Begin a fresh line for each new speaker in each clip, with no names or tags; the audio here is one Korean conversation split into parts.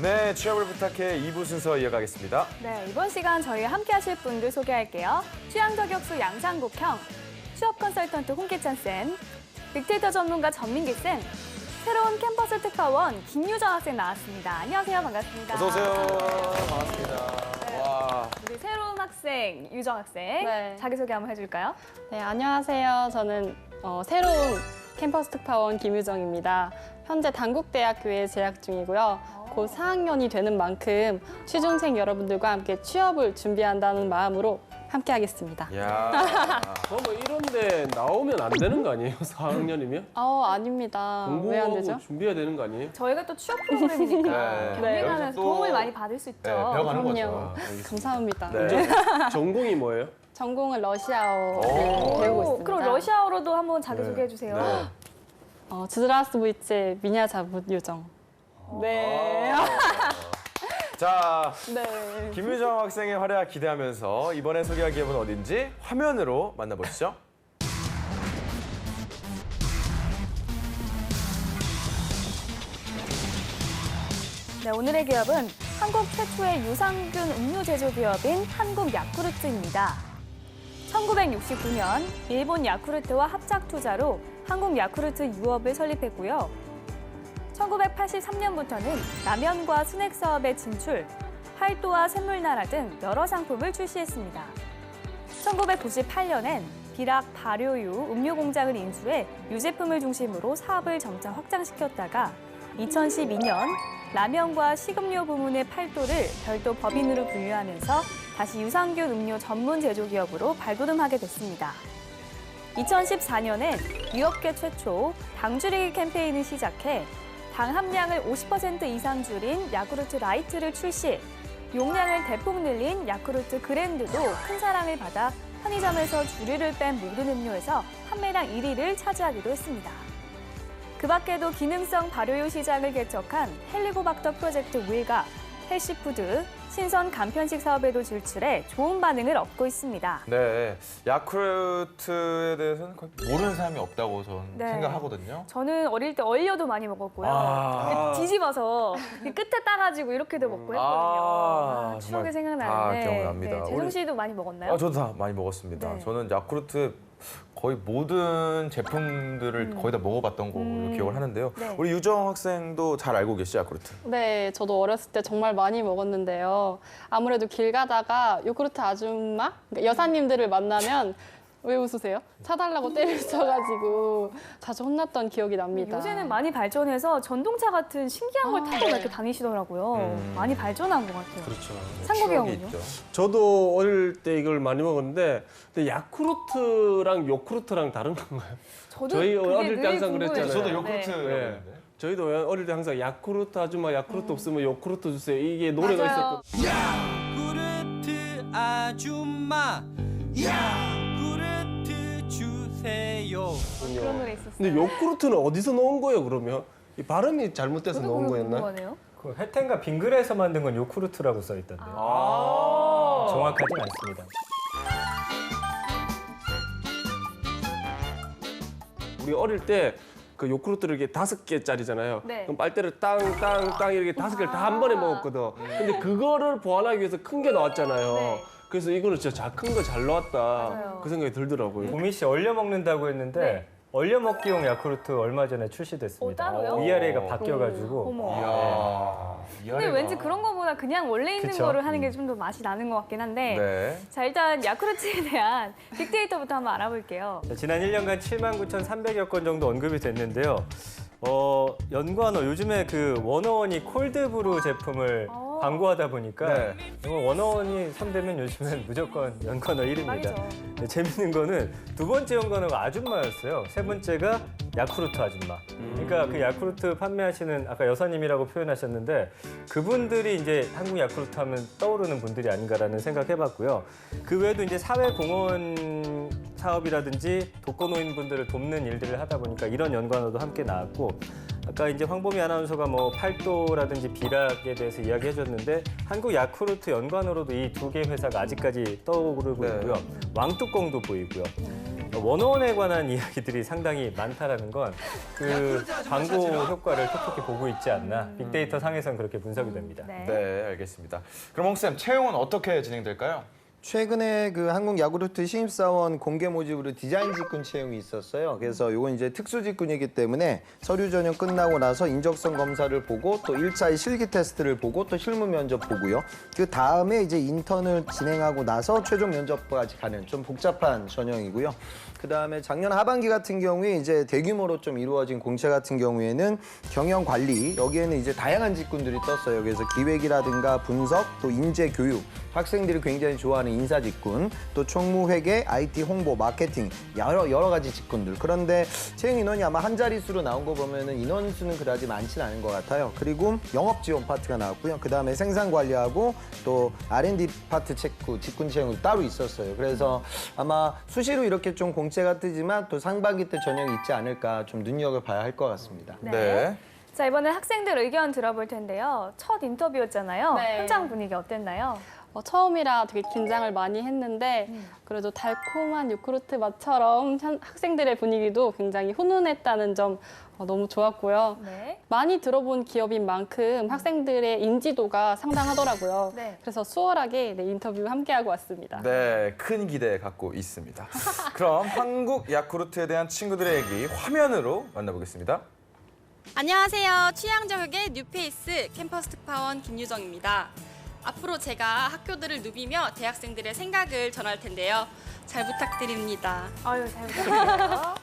네, 취업을 부탁해 2부 순서 이어가겠습니다.
네, 이번 시간 저희 함께 하실 분들 소개할게요. 취향 저격수 양상국형, 취업 컨설턴트 홍기찬 쌤, 빅데이터 전문가 전민기 쌤, 새로운 캠퍼스 특파원 김유정 학생 나왔습니다. 안녕하세요. 반갑습니다.
어서 오세요. 반갑습니다. 와.
우리 새로운 학생, 유정 학생.
네.
자기소개 한번 해줄까요?
네, 안녕하세요. 저는 새로운 캠퍼스 특파원 김유정입니다. 현재 단국대학교에 재학 중이고요. 곧 4학년이 되는 만큼 취준생 여러분들과 함께 취업을 준비한다는 마음으로 함께 하겠습니다.
야.
뭐 이런데 나오면 안 되는 거 아니에요? 4학년이면?
아닙니다. 왜 안 되죠?
공부하고 준비해야 되는 거 아니에요?
저희가 또 취업 프로그램이니까
네.
경쟁하면서
여기서 또-
도움을 많이 받을 수 있죠.
네, 배워가는
그럼요.
거죠.
감사합니다.
네.
전공이 뭐예요?
전공은 러시아어를
오.
배우고 있습니다.
그럼 러시아어로도 한번 자기소개 해주세요.
네.
지드라스부이체 미냐자부 유정. 네.
자,
네.
김유정 학생의 활약 기대하면서 이번에 소개할 기업은 어딘지 화면으로 만나보시죠.
네, 오늘의 기업은 한국 최초의 유산균 음료 제조 기업인 한국 야쿠르트입니다. 1969년 일본 야쿠르트와 합작 투자로 한국 야쿠르트 유업을 설립했고요. 1983년부터는 라면과 스낵 사업에 진출, 팔도와 샘물나라 등 여러 상품을 출시했습니다. 1998년엔 비락 발효유 음료 공장을 인수해 유제품을 중심으로 사업을 점차 확장시켰다가 2012년 라면과 식음료 부문의 팔도를 별도 법인으로 분류하면서 다시 유산균 음료 전문 제조 기업으로 발돋움하게 됐습니다. 2014년엔 유업계 최초 당 줄이기 캠페인을 시작해 당 함량을 50% 이상 줄인 야쿠르트 라이트를 출시, 용량을 대폭 늘린 야쿠르트 그랜드도 큰 사랑을 받아 편의점에서 주류를 뺀 모든 음료에서 판매량 1위를 차지하기도 했습니다. 그 밖에도 기능성 발효유 시장을 개척한 헬리코박터 프로젝트 우일과 헬시푸드, 신선 간편식 사업에도 진출해 좋은 반응을 얻고 있습니다.
네, 야쿠르트에 대해서는 거의 모르는 사람이 없다고 저는
네.
생각하거든요.
저는 어릴 때 얼려도 많이 먹었고요.
아.
뒤집어서 끝에 따가지고 이렇게도 먹고 했거든요.
아,
추억이
정말
생각나는데.
다 기억납니다.
재성
우리-
씨도 많이 먹었나요?
저도 다 많이 먹었습니다.
네.
저는 야쿠르트 거의 모든 제품들을 거의 다 먹어봤던 걸로 기억을 하는데요.
네.
우리 유정 학생도 잘 알고 계시죠, 야쿠르트?
네, 저도 어렸을 때 정말 많이 먹었는데요. 아무래도 길 가다가 요구르트 아줌마, 그러니까 여사님들을 만나면 왜 웃으세요? 사달라고 때를 써가지고 자주 혼났던 기억이 납니다.
요새는 많이 발전해서 전동차 같은 신기한 걸 타고
네.
이렇게 다니시더라고요. 많이 발전한 것 같아요.
그렇죠.
상국이
추억이
형은요?
있죠.
저도 어릴 때 이걸 많이 먹었는데 근데 야쿠르트랑 요쿠르트랑 다른 건가요?
저도
저희
그게
어릴 때
늘
항상
궁금해요.
그랬잖아요.
저도 요구르트
네.
먹었는데.
저희도 어릴 때 항상 야쿠르트 아줌마 야쿠르트 없으면 요쿠르트 주세요. 이게 노래가
맞아요.
있었거든요.
야쿠르트 아줌마 야쿠르트 주세요.
그런 노래 있었어요.
근데 요쿠르트는 어디서 넣은 거예요, 그러면? 이 발음이 잘못돼서
저도
넣은
그거
거였나요?
궁금하네요.
그 혜텐과 빙그레에서 만든 건 요쿠르트라고 써 있던데
아.
정확하진 않습니다.
우리 어릴 때 그 요구르트를 이렇게 5개짜리잖아요.
네.
그럼 빨대를 땅땅땅 이렇게 5개를 다 한 번에 먹었거든. 근데 그거를 보완하기 위해서 큰 게 나왔잖아요.
네.
그래서 이거는 진짜 큰 거 잘 나왔다.
맞아요.
그 생각이 들더라고요.
보미 씨 얼려 먹는다고 했는데
네.
얼려 먹기용 야쿠르트 얼마 전에 출시됐습니다.
따로요?
위아래가 바뀌어가지고
어머.
이야.
근데 왠지 그런 거보다 그냥 원래 있는
그쵸?
거를 하는 게 좀 더 맛이 나는 것 같긴 한데
네.
자 일단 야쿠르트에 대한 빅데이터부터 한번 알아볼게요.
자, 지난 1년간 79,300여 건 정도 언급이 됐는데요. 연관어 요즘에 그 워너원이 콜드브루 제품을 광고하다 보니까
네.
워너원이 선배면 요즘엔 무조건 연관어 1위입니다.
말이죠.
네, 재밌는 거는 두 번째 연관어가 아줌마였어요. 세 번째가 야쿠르트 아줌마. 그러니까 그 야쿠르트 판매하시는 아까 여사님이라고 표현하셨는데 그분들이 이제 한국 야쿠르트 하면 떠오르는 분들이 아닌가라는 생각해봤고요. 그 외에도 이제 사회공헌 사업이라든지 독거노인분들을 돕는 일들을 하다 보니까 이런 연관어도 함께 나왔고 아까 이제 황보미 아나운서가 뭐 팔도라든지 비락에 대해서 이야기해 줬는데 한국 야쿠르트 연관으로도 이 두 개 회사가 아직까지 떠오르고
네.
있고요. 왕뚜껑도 보이고요. 원어원에 관한 이야기들이 상당히 많다라는 건 그 광고 효과를 톡톡히 보고 있지 않나 빅데이터 상에선 그렇게 분석이 됩니다.
네, 알겠습니다. 그럼 홍쌤, 채용은 어떻게 진행될까요?
최근에 그 한국 야구르트 신입사원 공개 모집으로 디자인 직군 채용이 있었어요. 그래서 이건 이제 특수 직군이기 때문에 서류 전형 끝나고 나서 인적성 검사를 보고 또 1차의 실기 테스트를 보고 또 실무 면접 보고요. 그 다음에 이제 인턴을 진행하고 나서 최종 면접까지 가는 좀 복잡한 전형이고요. 그 다음에 작년 하반기 같은 경우에 이제 대규모로 좀 이루어진 공채 같은 경우에는 경영 관리, 여기에는 이제 다양한 직군들이 떴어요. 그래서 기획이라든가 분석, 또 인재 교육, 학생들이 굉장히 좋아하는 인사 직군, 또 총무회계, IT 홍보, 마케팅, 여러 가지 직군들. 그런데 채용 인원이 아마 한 자릿수로 나온 거 보면은 인원 수는 그다지 많지는 않은 것 같아요. 그리고 영업 지원 파트가 나왔고요. 그 다음에 생산 관리하고 또 R&D 파트 체크, 직군 채용이 따로 있었어요. 그래서 아마 수시로 이렇게 좀 공채가 뜨지만 또 상반기 때 전형이 있지 않을까 좀 눈여겨봐야 할 것 같습니다.
네. 자, 이번엔 학생들 의견 들어볼 텐데요. 첫 인터뷰였잖아요.
네.
현장 분위기 어땠나요?
처음이라 되게 긴장을 많이 했는데 그래도 달콤한 요구르트 맛처럼 학생들의 분위기도 굉장히 훈훈했다는 점 너무 좋았고요.
네.
많이 들어본 기업인 만큼 학생들의 인지도가 상당하더라고요.
네.
그래서 수월하게 인터뷰 함께하고 왔습니다.
네, 큰 기대 갖고 있습니다. 그럼 한국 야쿠르트에 대한 친구들의 얘기 화면으로 만나보겠습니다.
안녕하세요. 취향저격의 뉴페이스 캠퍼스 특파원 김유정입니다. 앞으로 제가 학교들을 누비며 대학생들의 생각을 전할 텐데요. 잘 부탁드립니다.
아유, 잘 부탁드려요.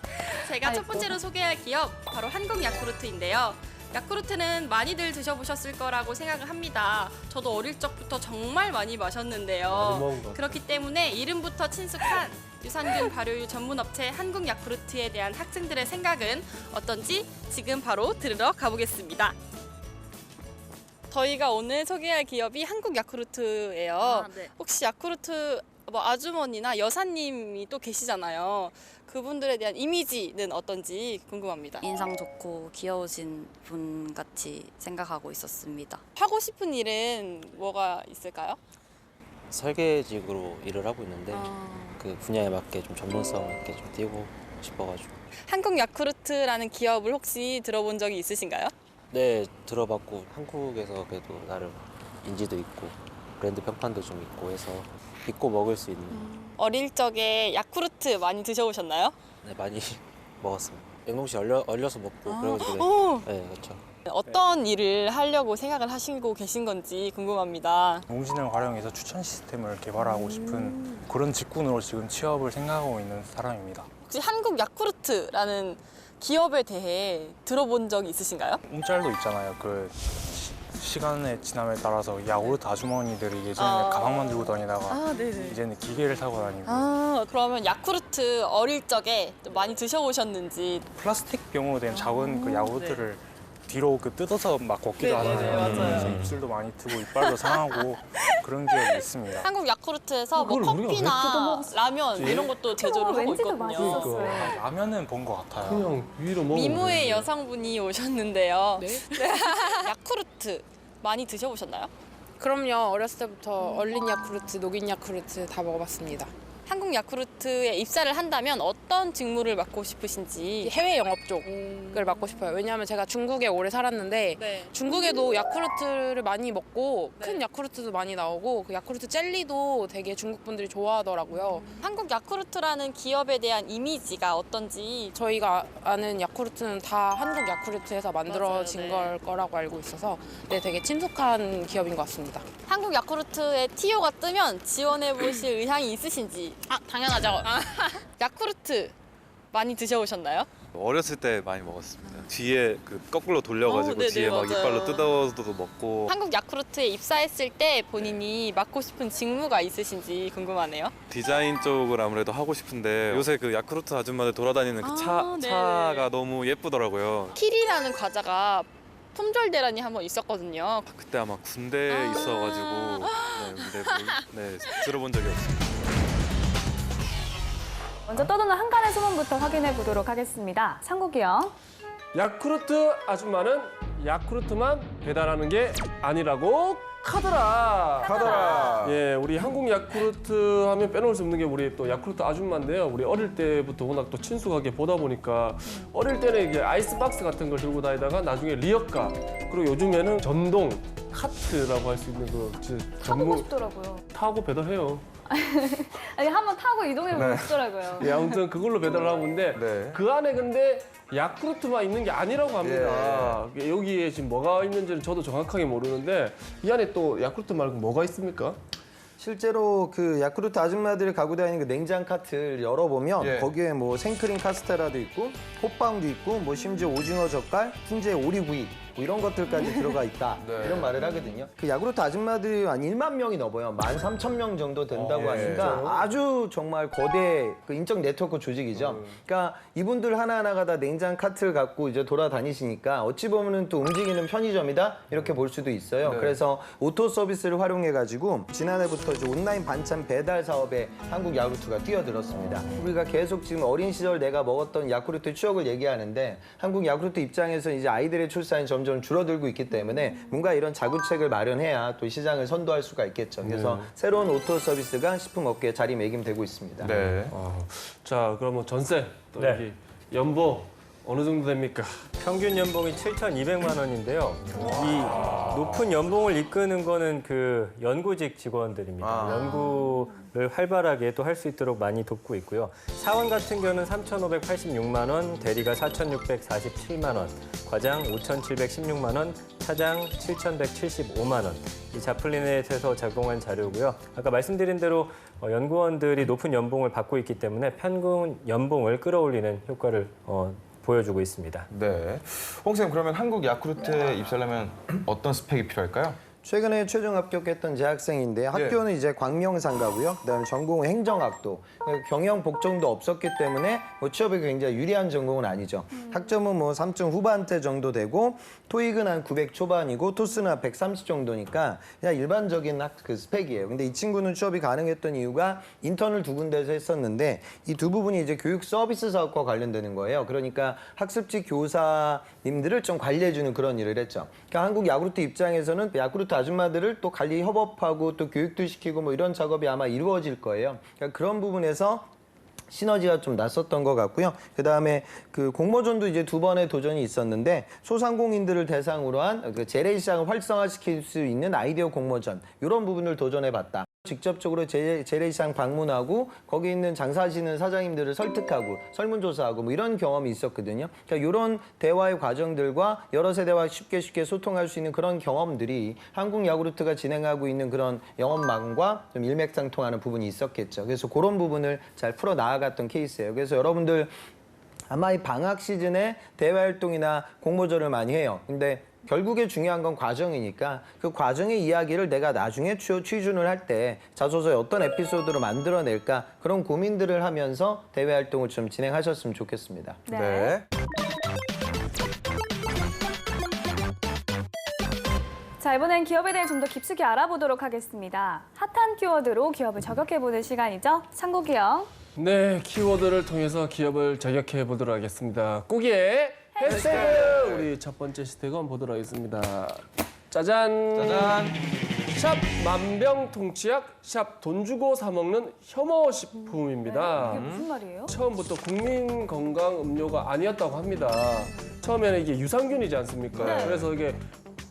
제가 첫 번째로 소개할 기업 바로 한국 야쿠르트인데요. 야쿠르트는 많이들 드셔보셨을 거라고 생각을 합니다. 저도 어릴 적부터 정말 많이 마셨는데요.
많이 먹은 것 같아요.
그렇기 때문에 이름부터 친숙한 유산균 발효유 전문 업체 한국 야쿠르트에 대한 학생들의 생각은 어떤지 지금 바로 들으러 가보겠습니다. 저희가 오늘 소개할 기업이 한국 야쿠르트예요.
네.
혹시 야쿠르트 아주머니나 여사님이 또 계시잖아요. 그분들에 대한 이미지는 어떤지 궁금합니다.
인상 좋고 귀여우신 분 같이 생각하고 있었습니다.
하고 싶은 일은 뭐가 있을까요?
설계직으로 일을 하고 있는데 그 분야에 맞게 좀 전문성 있게 좀 띄고 싶어가지고.
한국 야쿠르트라는 기업을 혹시 들어본 적이 있으신가요?
네, 들어봤고 한국에서 그래도 나름 인지도 있고 브랜드 평판도 좀 있고 해서 믿고 먹을 수 있는.
어릴 적에 야쿠르트 많이 드셔보셨나요?
네, 많이 먹었습니다. 냉동실 얼려서 먹고 그래가지고.
오.
네, 그렇죠.
어떤 일을 하려고 생각을 하시고 계신 건지 궁금합니다.
인공지능을 활용해서 추천 시스템을 개발하고 싶은 그런 직군으로 지금 취업을 생각하고 있는 사람입니다.
혹시 한국 야쿠르트라는 기업에 대해 들어본 적이 있으신가요?
움짤도 있잖아요. 그 시간의 지남에 따라서 야구르트 아주머니들이 예전에 가방만 들고 다니다가
네네.
이제는 기계를 타고 다니고.
그러면 야쿠르트 어릴 적에 좀 많이 드셔보셨는지.
플라스틱 병으로 된 작은 그 야구르트를 뒤로 그 뜯어서 막 걷기도 하잖아요. 그래서 입술도 많이 트고 이빨도 상하고 그런 기억이 있습니다.
한국 야쿠르트에서 뭐
그걸 우리가 왜
커피나
뜯어먹었지?
라면 이런 것도 제조를 하고
왠지도
있거든요.
맛있었어요.
라면은 본 것 같아요.
그냥 위로 먹으면
미모의
되는데.
여성분이 오셨는데요. 네? 야쿠르트 많이 드셔보셨나요?
그럼요. 어렸을 때부터 얼린 야쿠르트, 녹인 야쿠르트 다 먹어봤습니다.
한국 야쿠르트에 입사를 한다면 어떤 직무를 맡고 싶으신지.
해외 영업 쪽을 맡고 싶어요. 왜냐하면 제가 중국에 오래 살았는데
네.
중국에도 야쿠르트를 많이 먹고
네.
큰 야쿠르트도 많이 나오고 그 야쿠르트 젤리도 되게 중국 분들이 좋아하더라고요.
한국 야쿠르트라는 기업에 대한 이미지가 어떤지.
저희가 아는 야쿠르트는 다 한국 야쿠르트에서 만들어진
맞아요,
걸 거라고 알고 있어서 네, 되게 친숙한 기업인 것 같습니다.
한국 야쿠르트에 TO가 뜨면 지원해 보실 의향이 있으신지.
당연하죠.
야쿠르트 많이 드셔보셨나요?
어렸을 때 많이 먹었습니다. 뒤에 그 거꾸로 돌려가지고
네네,
뒤에 막
맞아요.
이빨로 뜯어서도 먹고.
한국 야쿠르트에 입사했을 때 본인이 맡고 싶은 직무가 있으신지 궁금하네요.
디자인 쪽을 아무래도 하고 싶은데 요새 그 야쿠르트 아줌마들 돌아다니는 그
네네.
차가 너무 예쁘더라고요.
키리라는 과자가 품절 대란이 한번 있었거든요.
그때 아마 군대에 있어가지고 네, 근데 들어본 적이 없어요.
먼저 떠도는 한간의 소문부터 확인해 보도록 하겠습니다. 상국이 형.
야쿠르트 아줌마는 야쿠르트만 배달하는 게 아니라고 카더라. 예, 우리 한국 야쿠르트 하면 빼놓을 수 없는 게 우리 또 야쿠르트 아줌마인데요. 우리 어릴 때부터 워낙 또 친숙하게 보다 보니까 어릴 때는 이게 아이스박스 같은 걸 들고 다니다가 나중에 리어카 그리고 요즘에는 전동 카트라고 할 수 있는 그
타보고 싶더라고요.
타고 배달해요.
아니 한번 타고 이동해보고
네.
싶더라고요.
예, 아무튼 그걸로 배달을 하고 있는데
네.
그 안에 근데 야쿠르트만 있는 게 아니라고 합니다. 여기에 지금 뭐가 있는지는 저도 정확하게 모르는데 이 안에 또 야쿠르트 말고 뭐가 있습니까?
실제로 그 야쿠르트 아줌마들이 갖고 다니는 그 냉장 카트를 열어보면
예.
거기에 뭐 생크림 카스테라도 있고 호빵도 있고 뭐 심지어 오징어 젓갈, 훈제 오리구이 뭐 이런 것들까지 들어가 있다
네.
이런 말을 하거든요. 그 야쿠르트 아줌마들이 한 1만 명이 넘어요. 13,000명 정도 된다고 하니까 아주 정말 거대 그 인적 네트워크 조직이죠. 그러니까 이분들 하나하나가 다 냉장 카트를 갖고 이제 돌아다니시니까 어찌 보면은 또 움직이는 편의점이다 이렇게 볼 수도 있어요.
네.
그래서 오토 서비스를 활용해가지고 지난해부터 이제 온라인 반찬 배달 사업에 한국 야쿠르트가 뛰어들었습니다. 우리가 계속 지금 어린 시절 내가 먹었던 야쿠르트 추억을 얘기하는데 한국 야쿠르트 입장에서 이제 아이들의 출산이 점점 줄어들고 있기 때문에 뭔가 이런 자구책을 마련해야 또 시장을 선도할 수가 있겠죠. 그래서 새로운 오토 서비스가 식품 업계에 자리매김되고 있습니다.
네.
자, 그러면 전세 또
네.
여기 연봉 어느 정도 됩니까?
평균 연봉이 7,200만 원인데요. 이 높은 연봉을 이끄는 거는 그 연구직 직원들입니다. 연구를 활발하게 또 할 수 있도록 많이 돕고 있고요. 사원 같은 경우는 3,586만 원, 대리가 4,647만 원, 과장 5,716만 원, 차장 7,175만 원. 이 자플리넷에서 제공한 자료고요. 아까 말씀드린 대로 연구원들이 높은 연봉을 받고 있기 때문에 평균 연봉을 끌어올리는 효과를 보여주고 있습니다.
네. 홍 쌤, 그러면 한국 야쿠르트에 입사하려면 어떤 스펙이 필요할까요?
최근에 최종 합격했던 재학생인데 학교는 이제 광명상가고요. 그다음에 전공은 행정학도. 경영 복종도 없었기 때문에 뭐 취업에 굉장히 유리한 전공은 아니죠. 학점은 뭐 3점 후반대 정도 되고 토익은 한 900 초반이고 토스는 한 130 정도니까 그냥 일반적인 그 스펙이에요. 근데 이 친구는 취업이 가능했던 이유가 인턴을 2군데에서 했었는데 이 두 부분이 이제 교육 서비스 사업과 관련되는 거예요. 그러니까 학습지 교사님들을 좀 관리해주는 그런 일을 했죠. 그러니까 한국 야쿠르트 입장에서는 야쿠르트 아줌마들을 또 관리 협업하고 또 교육도 시키고 뭐 이런 작업이 아마 이루어질 거예요. 그러니까 그런 부분에서 시너지가 좀 났었던 것 같고요. 그다음에 그 공모전도 이제 2번의 도전이 있었는데 소상공인들을 대상으로 한 그 재래시장을 활성화시킬 수 있는 아이디어 공모전 이런 부분을 도전해봤다. 직접적으로 재래시장 방문하고 거기 있는 장사하시는 사장님들을 설득하고 설문조사하고 뭐 이런 경험이 있었거든요. 그러니까 이런 대화의 과정들과 여러 세대와 쉽게 소통할 수 있는 그런 경험들이 한국 야쿠르트가 진행하고 있는 그런 영업망과 좀 일맥상통하는 부분이 있었겠죠. 그래서 그런 부분을 잘 풀어 나아갔던 케이스예요. 그래서 여러분들 아마 이 방학 시즌에 대외활동이나 공모전을 많이 해요. 근데 결국에 중요한 건 과정이니까 그 과정의 이야기를 내가 나중에 취준을 할 때 자소서에 어떤 에피소드로 만들어낼까 그런 고민들을 하면서 대외 활동을 좀 진행하셨으면 좋겠습니다.
네. 자, 이번엔 기업에 대해 좀 더 깊숙이 알아보도록 하겠습니다. 핫한 키워드로 기업을 저격해보는 시간이죠. 창국이요.
네, 키워드를 통해서 기업을 저격해 보도록 하겠습니다. 꾸기의 해시태그! 우리 첫 번째 해시태그 한번 보도록 하겠습니다. 짜잔!
짜잔!
샵 만병통치약, 샵 돈 주고 사 먹는 혐오식품입니다.
이게 무슨 말이에요?
처음부터 국민 건강 음료가 아니었다고 합니다. 처음에는 이게 유산균이지 않습니까?
네.
그래서 이게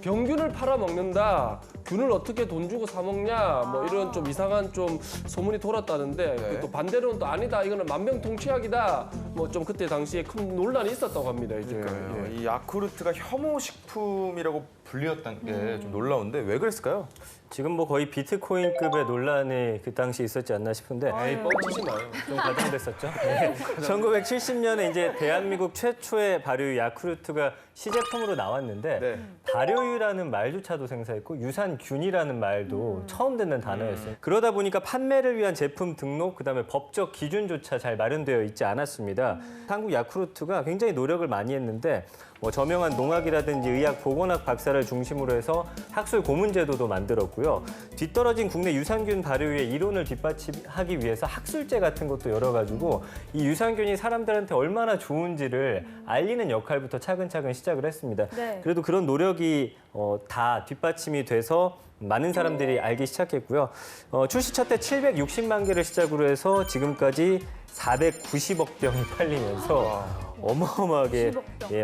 병균을 팔아 먹는다. 균을 어떻게 돈 주고 사 먹냐. 뭐 이런 좀 이상한 좀 소문이 돌았다는데 또 반대로는 또 아니다. 이거는 만병통치약이다. 뭐 좀 그때 당시에 큰 논란이 있었다고 합니다. 이제.
그러니까요.
예.
이 야쿠르트가 혐오식품이라고 불렸다는 게 좀 놀라운데 왜 그랬을까요?
지금 뭐 거의 비트코인급의 논란이 그 당시 있었지 않나 싶은데
에이, 뻥치지 마요.
좀 과장됐었죠. 네. 1970년에 이제 대한민국 최초의 발효유 야쿠르트가 시제품으로 나왔는데 발효유라는 말조차도 생사했고 유산균이라는 말도 처음 듣는 단어였어요. 그러다 보니까 판매를 위한 제품 등록, 그다음에 법적 기준조차 잘 마련되어 있지 않았습니다. 한국 야쿠르트가 굉장히 노력을 많이 했는데 뭐 저명한 농학이라든지 의학 보건학 박사 조사를 중심으로 해서 학술 고문 제도도 만들었고요. 뒤떨어진 국내 유산균 발효의 이론을 뒷받침하기 위해서 학술제 같은 것도 열어가지고 이 유산균이 사람들한테 얼마나 좋은지를 알리는 역할부터 차근차근 시작을 했습니다.
네.
그래도 그런 노력이 다 뒷받침이 돼서 많은 사람들이 알기 시작했고요. 출시 첫 해 760만 개를 시작으로 해서 지금까지 490억 병이 팔리면서 어마어마하게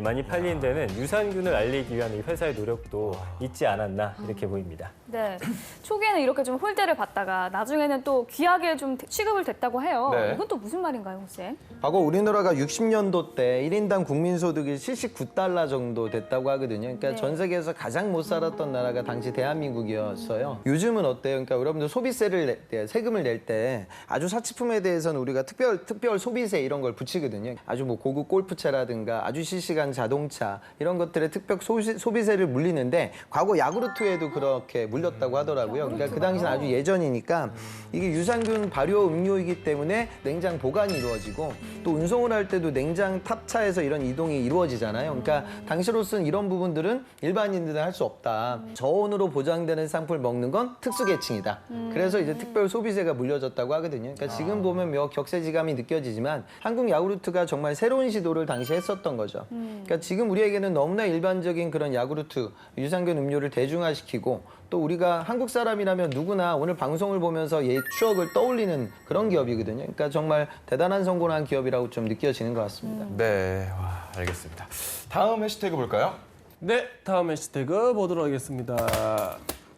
많이 팔린 데는 유산균을 알리기 위한 이 회사의 노력도 있지 않았나 이렇게 보입니다.
네. 초기에는 이렇게 좀 홀대를 받다가 나중에는 또 귀하게 좀 취급을 됐다고 해요.
네.
이건 또 무슨 말인가요, 혹시?
과거 우리나라가 60년도 때 1인당 국민소득이 79달러 정도 됐다고 하거든요. 그러니까
네.
전 세계에서 가장 못 살았던 나라가 당시 대한민국이었어요. 요즘은 어때요? 그러니까 여러분들 소비세를 낼 때, 세금을 낼 때 아주 사치품에 대해서는 우리가 특별 소비세 이런 걸 붙이거든요. 아주 뭐 고급 골프차라든가 아주 시시간 자동차 이런 것들에 특별 소비세를 물리는데 과거 야구르트에도 그렇게 물렸다고 하더라고요. 그러니까 그 당시는 아주 예전이니까 이게 유산균 발효 음료이기 때문에 냉장 보관이 이루어지고 또 운송을 할 때도 냉장 탑차에서 이런 이동이 이루어지잖아요. 그러니까 당시로서는 이런 부분들은 일반인들은 할 수 없다. 저온으로 보장되는 상품을 먹는 건 특수계층이다. 그래서 이제 특별 소비세가 물려졌다고 하거든요. 그러니까 지금 보면 몇 격세지감이 느껴지지만 한국 야구르트가 정말 새로운 시도를 당시에 했었던 거죠. 그러니까 지금 우리에게는 너무나 일반적인 그런 야구르트, 유산균 음료를 대중화시키고 또 우리가 한국 사람이라면 누구나 오늘 방송을 보면서 옛 추억을 떠올리는 그런 기업이거든요. 그러니까 정말 대단한 성공을 한 기업이라고 좀 느껴지는 것 같습니다.
네, 알겠습니다. 다음 해시태그 볼까요?
네, 다음 해시태그 보도록 하겠습니다.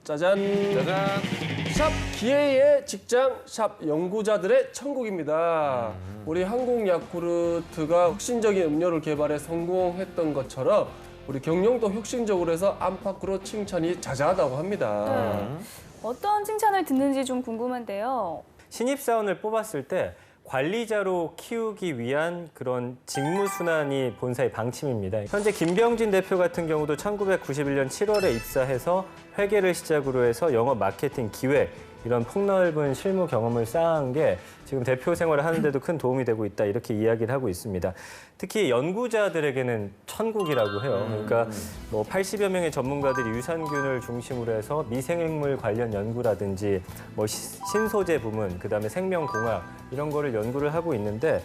짜잔.
짜잔.
샵 기회의 직장, 샵 연구자들의 천국입니다. 우리 한국 야쿠르트가 혁신적인 음료를 개발해 성공했던 것처럼 우리 경영도 혁신적으로 해서 안팎으로 칭찬이 자자하다고 합니다.
어떤 칭찬을 듣는지 좀 궁금한데요.
신입사원을 뽑았을 때 관리자로 키우기 위한 그런 직무순환이 본사의 방침입니다. 현재 김병진 대표 같은 경우도 1991년 7월에 입사해서 회계를 시작으로 해서 영업 마케팅 기획 이런 폭넓은 실무 경험을 쌓은 게 지금 대표 생활을 하는데도 큰 도움이 되고 있다 이렇게 이야기를 하고 있습니다. 특히 연구자들에게는 천국이라고 해요. 그러니까 뭐 80여 명의 전문가들이 유산균을 중심으로 해서 미생물 관련 연구라든지 뭐 신소재 부문, 그다음에 생명공학 이런 거를 연구를 하고 있는데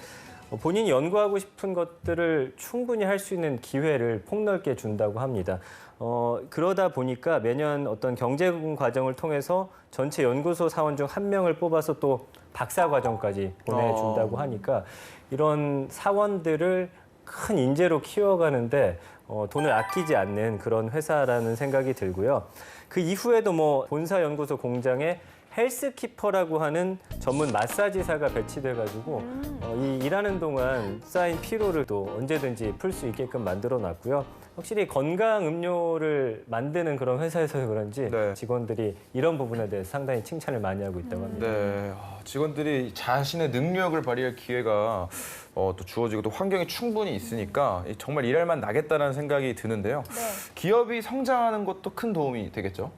본인이 연구하고 싶은 것들을 충분히 할 수 있는 기회를 폭넓게 준다고 합니다. 그러다 보니까 매년 어떤 경제 과정을 통해서 전체 연구소 사원 중 한 명을 뽑아서 또 박사 과정까지 보내준다고 하니까 이런 사원들을 큰 인재로 키워가는데 돈을 아끼지 않는 그런 회사라는 생각이 들고요. 그 이후에도 뭐 본사 연구소 공장에 헬스키퍼라고 하는 전문 마사지사가 배치돼가지고 이 일하는 동안 쌓인 피로를 또 언제든지 풀 수 있게끔 만들어놨고요. 확실히 건강 음료를 만드는 그런 회사에서 그런지 직원들이 이런 부분에 대해서 상당히 칭찬을 많이 하고 있다고 합니다.
네, 직원들이 자신의 능력을 발휘할 기회가 또 주어지고 또 환경이 충분히 있으니까 정말 일할 만 나겠다는 생각이 드는데요. 기업이 성장하는 것도 큰 도움이 되겠죠?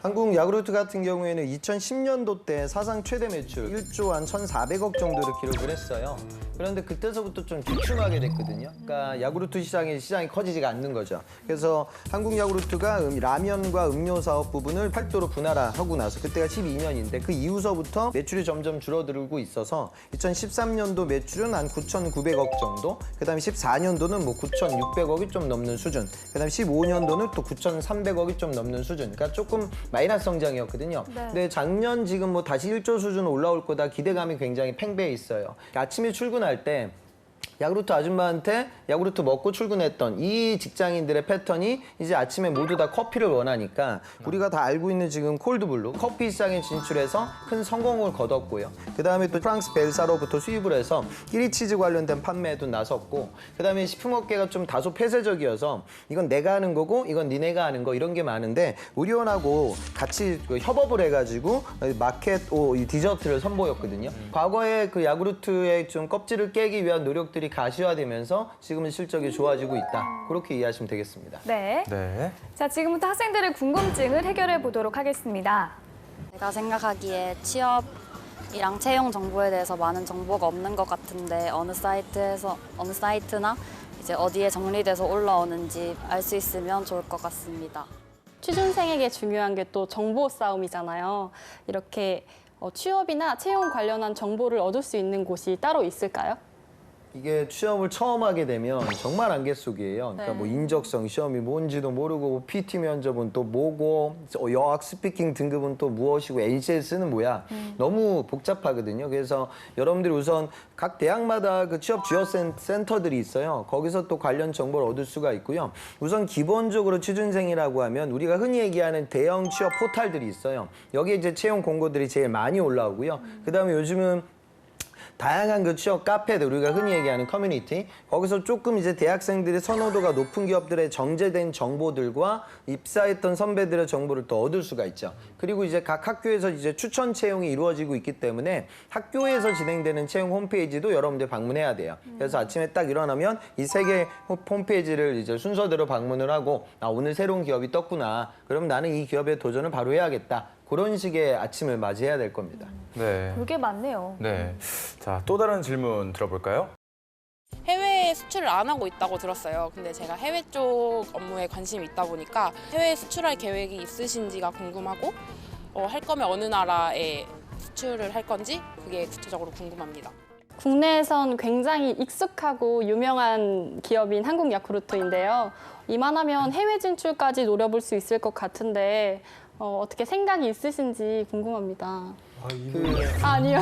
한국 야구르트 같은 경우에는 2010년도 때 사상 최대 매출 1조 한 1,400억 정도를 기록을 했어요. 그런데 그때서부터 좀 주춤하게 됐거든요. 그러니까 야구르트 시장이 커지지가 않는 거죠. 그래서 한국 야구르트가 라면과 음료 사업 부분을 팔도로 분할하고 나서 그때가 12년인데 그 이후서부터 매출이 점점 줄어들고 있어서 2013년도 매출은 한 9,900억 정도, 그다음에 14년도는 뭐 9,600억이 좀 넘는 수준, 그다음에 15년도는 또 9,300억이 좀 넘는 수준. 그러니까 조금 마이너스 성장이었거든요. 근데 작년 지금 뭐 다시 1조 수준 올라올 거다 기대감이 굉장히 팽배해 있어요. 아침에 출근할 때 야구르트 아줌마한테 야구르트 먹고 출근했던 이 직장인들의 패턴이 이제 아침에 모두 다 커피를 원하니까 우리가 다 알고 있는 지금 콜드블루 커피 시장에 진출해서 큰 성공을 거뒀고요. 그다음에 또 프랑스 벨사로부터 수입을 해서 끼리치즈 관련된 판매에도 나섰고, 그다음에 식품업계가 좀 다소 폐쇄적이어서 이건 내가 하는 거고 이건 니네가 하는 거 이런 게 많은데 우리원하고 같이 협업을 해가지고 마켓 이 디저트를 선보였거든요. 과거에 그 야구르트의 좀 껍질을 깨기 위한 노력들이 가시화되면서 지금은 실적이 좋아지고 있다. 그렇게 이해하시면 되겠습니다.
네. 자, 지금부터 학생들의 궁금증을 해결해 보도록 하겠습니다.
제가 생각하기에 취업이랑 채용 정보에 대해서 많은 정보가 없는 것 같은데 어느 사이트나 이제 어디에 정리돼서 올라오는지 알 수 있으면 좋을 것 같습니다.
취준생에게 중요한 게 또 정보 싸움이잖아요. 이렇게 취업이나 채용 관련한 정보를 얻을 수 있는 곳이 따로 있을까요?
이게 취업을 처음 하게 되면 정말 안개 속이에요. 그러니까
네.
뭐 인적성 시험이 뭔지도 모르고 PT 면접은 또 뭐고 여학 스피킹 등급은 또 무엇이고 LCS는 뭐야. 너무 복잡하거든요. 그래서 여러분들이 우선 각 대학마다 그 취업 지원 센터들이 있어요. 거기서 또 관련 정보를 얻을 수가 있고요. 우선 기본적으로 취준생이라고 하면 우리가 흔히 얘기하는 대형 취업 포탈들이 있어요. 여기에 이제 채용 공고들이 제일 많이 올라오고요. 그다음에 요즘은 다양한 그 취업 카페들, 우리가 흔히 얘기하는 커뮤니티, 거기서 조금 이제 대학생들의 선호도가 높은 기업들의 정제된 정보들과 입사했던 선배들의 정보를 또 얻을 수가 있죠. 그리고 이제 각 학교에서 이제 추천 채용이 이루어지고 있기 때문에 학교에서 진행되는 채용 홈페이지도 여러분들 방문해야 돼요. 그래서 아침에 딱 일어나면 이 세 개 홈페이지를 이제 순서대로 방문을 하고, 아, 오늘 새로운 기업이 떴구나. 그럼 나는 이 기업에 도전을 바로 해야겠다. 그런 식의 아침을 맞이해야 될 겁니다.
네.
그게 많네요.
네. 자, 또 다른 질문 들어볼까요?
해외에 수출을 안 하고 있다고 들었어요. 근데 제가 해외 쪽 업무에 관심이 있다 보니까 해외에 수출할 계획이 있으신지가 궁금하고 할 거면 어느 나라에 수출을 할 건지 그게 구체적으로 궁금합니다.
국내에선 굉장히 익숙하고 유명한 기업인 한국 야쿠르트인데요. 이만하면 해외 진출까지 노려볼 수 있을 것 같은데 어떻게 생각이 있으신지 궁금합니다. 아니요.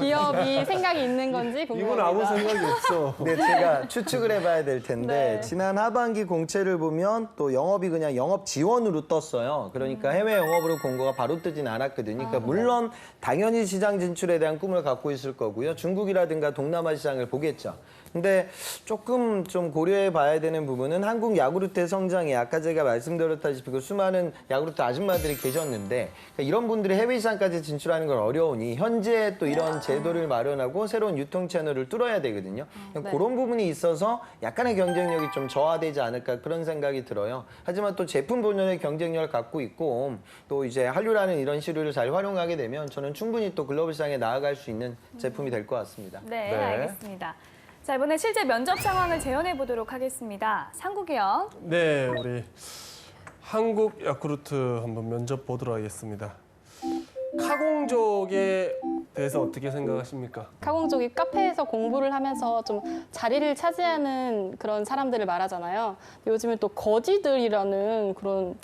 기업이 생각이 있는 건지 궁금합니다.
이건 아무 생각이 없어.
네, 제가 추측을 해봐야 될 텐데
네.
지난 하반기 공채를 보면 또 영업이 그냥 영업 지원으로 떴어요. 그러니까 해외 영업으로 공고가 바로 뜨진 않았거든요. 그러니까 물론 당연히 시장 진출에 대한 꿈을 갖고 있을 거고요. 중국이라든가 동남아 시장을 보겠죠. 근데 조금 좀 고려해 봐야 되는 부분은 한국 야구르트의 성장에 아까 제가 말씀드렸다시피 그 수많은 야구르트 아줌마들이 계셨는데 그러니까 이런 분들이 해외 시장까지 진출하는 건 어려우니 현재 또 이런 제도를 마련하고 새로운 유통 채널을 뚫어야 되거든요.
네.
그런 부분이 있어서 약간의 경쟁력이 좀 저하되지 않을까 그런 생각이 들어요. 하지만 또 제품 본연의 경쟁력을 갖고 있고 또 이제 한류라는 이런 시류를 잘 활용하게 되면 저는 충분히 또 글로벌 시장에 나아갈 수 있는 제품이 될 것 같습니다.
네,
네.
알겠습니다. 자, 이번에 실제 면접 상황을 재현해 보도록 하겠습니다. 상국이 형.
네, 우리 한국 야쿠르트 한번 면접 보도록 하겠습니다. 카공족에 대해서 어떻게 생각하십니까?
카공족이 카페에서 공부를 하면서 좀 자리를 차지하는 그런 사람들을 말하잖아요. 요즘에 또 거지들이라는 그런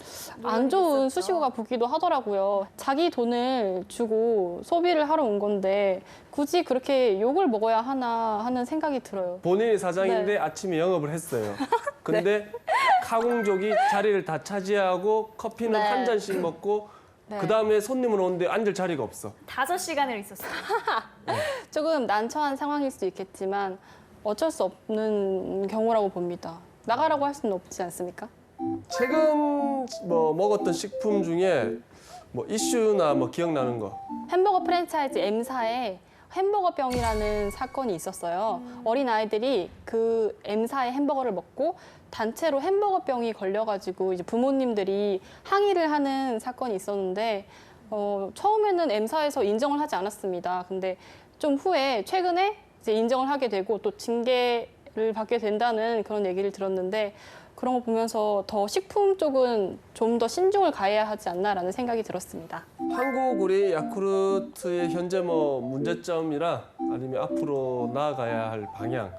안 좋은 수식어가 붙기도 하더라고요. 자기 돈을 주고 소비를 하러 온 건데 굳이 그렇게 욕을 먹어야 하나 하는 생각이 들어요.
본인이 사장인데
네.
아침에 영업을 했어요. 근데 카공족이 자리를 다 차지하고 커피는
네.
한 잔씩 먹고
네.
그다음에 손님을 오는데 앉을 자리가 없어.
5시간을 있었어요.
조금 난처한 상황일 수도 있겠지만 어쩔 수 없는 경우라고 봅니다. 나가라고 할 수는 없지 않습니까?
최근 뭐 먹었던 식품 중에 뭐 이슈나 뭐 기억나는 거.
햄버거 프랜차이즈 M사에 햄버거병이라는 사건이 있었어요. 어린 아이들이 그 M사의 햄버거를 먹고 단체로 햄버거병이 걸려가지고 이제 부모님들이 항의를 하는 사건이 있었는데 처음에는 M사에서 인정을 하지 않았습니다. 근데 좀 후에 최근에 이제 인정을 하게 되고 또 징계를 받게 된다는 그런 얘기를 들었는데 그런 거 보면서 더 식품 쪽은 좀 더 신중을 가해야 하지 않나라는 생각이 들었습니다.
한국 우리 야쿠르트의 현재 뭐 문제점이나 아니면 앞으로 나아가야 할 방향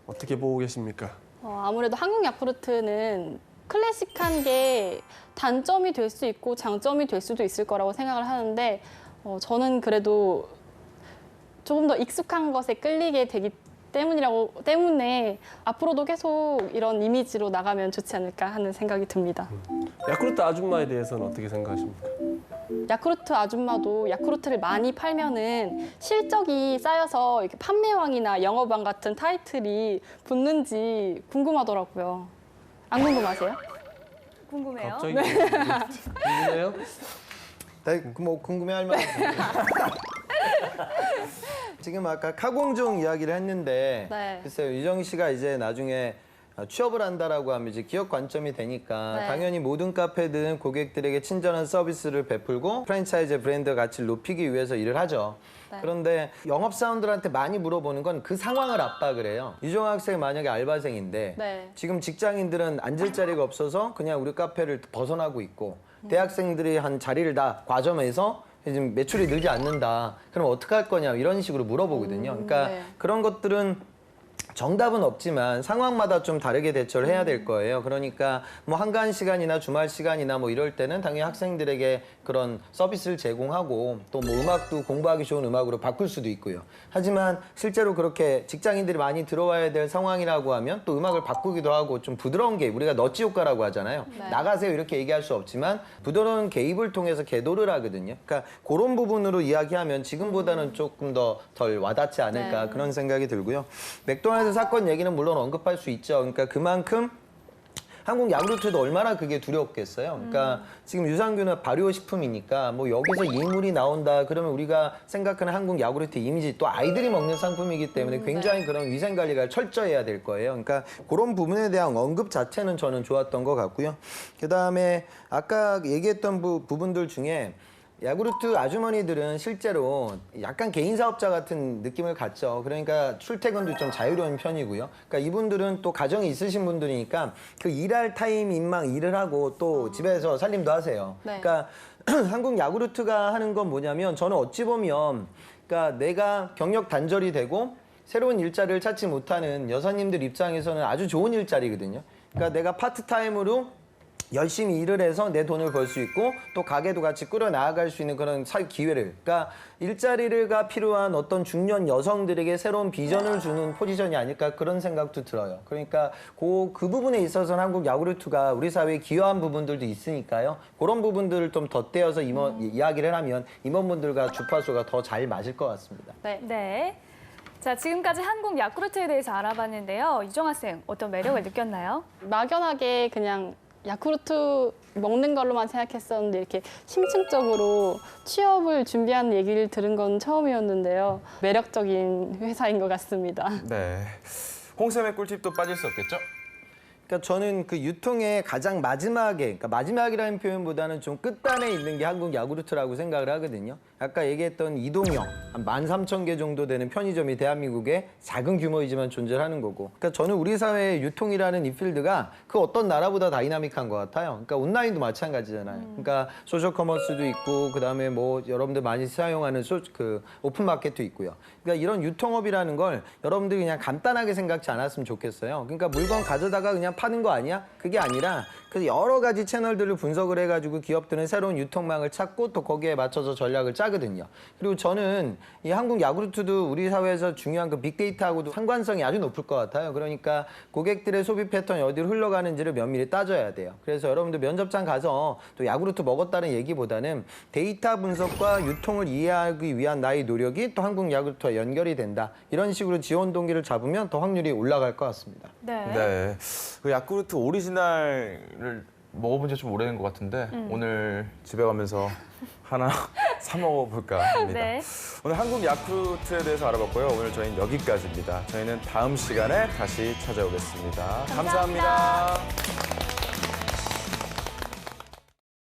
어떻게 보고 계십니까?
아무래도 한국 야쿠르트는 클래식한 게 단점이 될 수 있고 장점이 될 수도 있을 거라고 생각을 하는데 저는 그래도 조금 더 익숙한 것에 끌리게 되기 때문에 앞으로도 계속 이런 이미지로 나가면 좋지 않을까 하는 생각이 듭니다.
야쿠르트 아줌마에 대해서는 어떻게 생각하십니까?
야쿠르트 아줌마도 야쿠르트를 많이 팔면은 실적이 쌓여서 이렇게 판매왕이나 영업왕 같은 타이틀이 붙는지 궁금하더라고요. 안 궁금하세요?
궁금해요.
갑자기 궁금해요?
뭐 궁금해할 만한 지금 아까 카공종 이야기를 했는데
네.
글쎄요 유정 씨가 이제 나중에 취업을 한다라고 하면 이제 기업 관점이 되니까
네.
당연히 모든 카페든 고객들에게 친절한 서비스를 베풀고 프랜차이즈 브랜드 가치를 높이기 위해서 일을 하죠.
네.
그런데 영업사원들한테 많이 물어보는 건 그 상황을 압박을 해요. 유정 학생 만약에 알바생인데
네.
지금 직장인들은 앉을 자리가 없어서 그냥 우리 카페를 벗어나고 있고 대학생들이 한 자리를 다 과점해서 지금 매출이 늘지 않는다. 그럼 어떡할 거냐 이런 식으로 물어보거든요. 그러니까
네.
그런 것들은 정답은 없지만 상황마다 좀 다르게 대처를 해야 될 거예요. 그러니까 뭐 한가한 시간이나 주말 시간이나 뭐 이럴 때는 당연히 학생들에게 그런 서비스를 제공하고 또 뭐 음악도 공부하기 좋은 음악으로 바꿀 수도 있고요. 하지만 실제로 그렇게 직장인들이 많이 들어와야 될 상황이라고 하면 또 음악을 바꾸기도 하고 좀 부드러운 게 우리가 너치 효과라고 하잖아요.
네.
나가세요 이렇게 얘기할 수 없지만 부드러운 개입을 통해서 계도를 하거든요. 그러니까 그런 부분으로 이야기하면 지금보다는 조금 더 덜 와닿지 않을까
네.
그런 생각이 들고요. 맥도날드 사건 얘기는 물론 언급할 수 있죠. 그러니까 그만큼 한국 야구르트도 얼마나 그게 두렵겠어요. 그러니까 지금 유산균은 발효식품이니까 뭐 여기서 이물이 나온다 그러면 우리가 생각하는 한국 야구르트 이미지 또 아이들이 먹는 상품이기 때문에 굉장히 그런 위생 관리가 철저해야 될 거예요. 그러니까 그런 부분에 대한 언급 자체는 저는 좋았던 것 같고요. 그다음에 아까 얘기했던 부분들 중에 야구르트 아주머니들은 실제로 약간 개인 사업자 같은 느낌을 갖죠. 그러니까 출퇴근도 좀 자유로운 편이고요. 그러니까 이분들은 또 가정이 있으신 분들이니까 그 일할 타임인만 일을 하고 또 집에서 살림도 하세요.
네.
그러니까 한국 야구르트가 하는 건 뭐냐면 저는 어찌 보면 그러니까 내가 경력 단절이 되고 새로운 일자리를 찾지 못하는 여사님들 입장에서는 아주 좋은 일자리거든요. 그러니까 내가 파트타임으로 열심히 일을 해서 내 돈을 벌 수 있고 또 가게도 같이 끌어 나아갈 수 있는 그런 기회를 그러니까 일자리가 필요한 어떤 중년 여성들에게 새로운 비전을 주는 포지션이 아닐까 그런 생각도 들어요. 그러니까 그 부분에 있어서는 한국 야구르트가 우리 사회에 기여한 부분들도 있으니까요. 그런 부분들을 좀 덧대어서 이야기를 하면 임원분들과 주파수가 더 잘 맞을 것 같습니다.
네. 자, 지금까지 한국 야쿠르트에 대해서 알아봤는데요. 유정 학생, 어떤 매력을 느꼈나요?
막연하게 그냥 야쿠르트 먹는 걸로만 생각했었는데 이렇게 심층적으로 취업을 준비하는 얘기를 들은 건 처음이었는데요. 매력적인 회사인 것 같습니다.
네. 홍쌤의 꿀팁도 빠질 수 없겠죠?
그러니까 저는 그 유통의 가장 마지막에, 그러니까 마지막이라는 표현보다는 좀 끝단에 있는 게 한국 야구르트라고 생각을 하거든요. 아까 얘기했던 이동형, 한 13,000개 정도 되는 편의점이 대한민국에 작은 규모이지만 존재하는 거고. 그러니까 저는 우리 사회의 유통이라는 이 필드가 그 어떤 나라보다 다이나믹한 것 같아요. 그러니까 온라인도 마찬가지잖아요. 그러니까 소셜 커머스도 있고, 그다음에 뭐 여러분들 많이 사용하는 오픈 마켓도 있고요. 그러니까 이런 유통업이라는 걸 여러분들이 그냥 간단하게 생각지 않았으면 좋겠어요. 그러니까 물건 가져다가 그냥 파는 거 아니야? 그게 아니라 그 여러 가지 채널들을 분석을 해가지고 기업들은 새로운 유통망을 찾고 또 거기에 맞춰서 전략을 짜거든요. 그리고 저는 이 한국 야구르트도 우리 사회에서 중요한 그 빅데이터하고도 상관성이 아주 높을 것 같아요. 그러니까 고객들의 소비 패턴이 어디로 흘러가는지를 면밀히 따져야 돼요. 그래서 여러분들 면접장 가서 또 야구르트 먹었다는 얘기보다는 데이터 분석과 유통을 이해하기 위한 나의 노력이 또 한국 야구르트와 연결이 된다. 이런 식으로 지원 동기를 잡으면 더 확률이 올라갈 것 같습니다.
네. 그 야쿠르트 오리지널을 먹어본 지 좀 오래된 것 같은데 오늘 집에 가면서 하나 사 먹어볼까 합니다.
네.
오늘 한국 야쿠르트에 대해서 알아봤고요. 오늘 저희는 여기까지입니다. 저희는 다음 시간에 다시 찾아오겠습니다. 감사합니다.